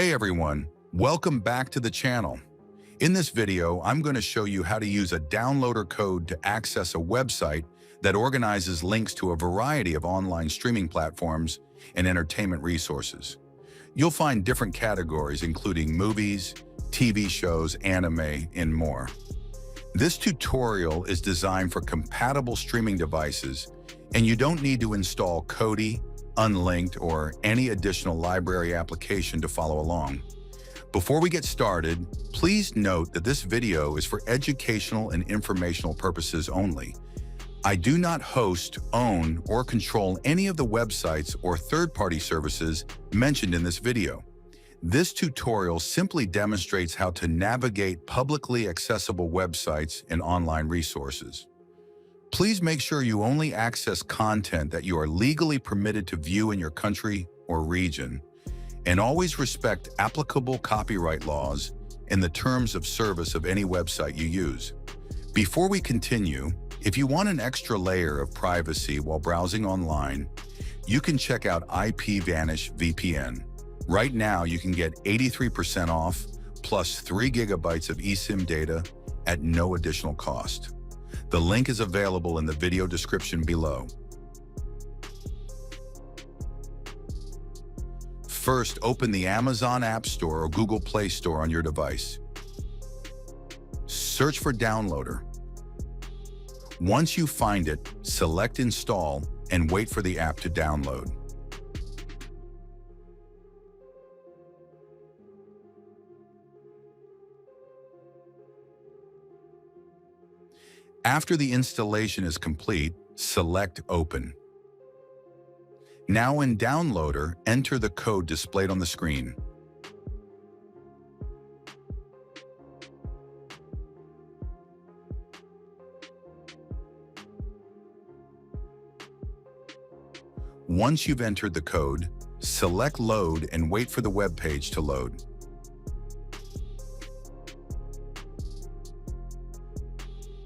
Hey everyone, welcome back to the channel. In this video, I'm going to show you how to use a downloader code to access a website that organizes links to a variety of online streaming platforms and entertainment resources. You'll find different categories including movies, TV shows, anime, and more. This tutorial is designed for compatible streaming devices, and you don't need to install Kodi, Unlinked, or any additional library application to follow along. Before we get started, please note that this video is for educational and informational purposes only. I do not host, own, or control any of the websites or third-party services mentioned in this video. This tutorial simply demonstrates how to navigate publicly accessible websites and online resources. Please make sure you only access content that you are legally permitted to view in your country or region, and always respect applicable copyright laws and the terms of service of any website you use. Before we continue, if you want an extra layer of privacy while browsing online, you can check out IPVanish VPN. Right now, you can get 83% off plus 3 GB of eSIM data at no additional cost. The link is available in the video description below. First, open the Amazon App Store or Google Play Store on your device. Search for Downloader. Once you find it, select Install and wait for the app to download. After the installation is complete, select Open. Now in Downloader, enter the code displayed on the screen. Once you've entered the code, select Load and wait for the web page to load.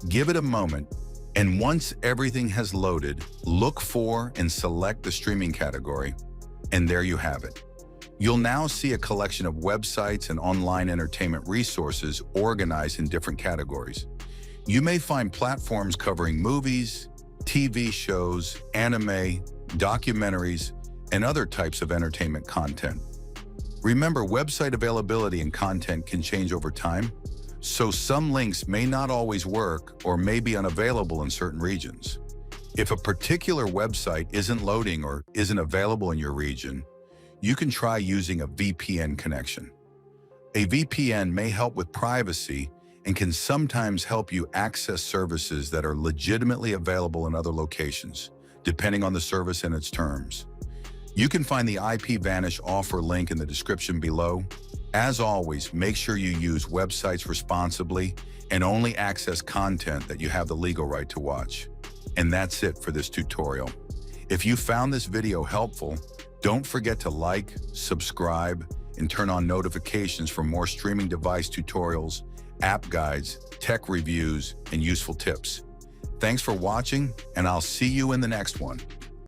Give it a moment, and once everything has loaded, look for and select the streaming category, and there you have it. You'll now see a collection of websites and online entertainment resources organized in different categories. You may find platforms covering movies, TV shows, anime, documentaries, and other types of entertainment content. Remember, website availability and content can change over time, so some links may not always work or may be unavailable in certain regions. If a particular website isn't loading or isn't available in your region, you can try using a VPN connection. A VPN may help with privacy and can sometimes help you access services that are legitimately available in other locations, depending on the service and its terms. You can find the IPVanish offer link in the description below. As always, make sure you use websites responsibly and only access content that you have the legal right to watch. And that's it for this tutorial. If you found this video helpful, don't forget to like, subscribe, and turn on notifications for more streaming device tutorials, app guides, tech reviews, and useful tips. Thanks for watching, and I'll see you in the next one.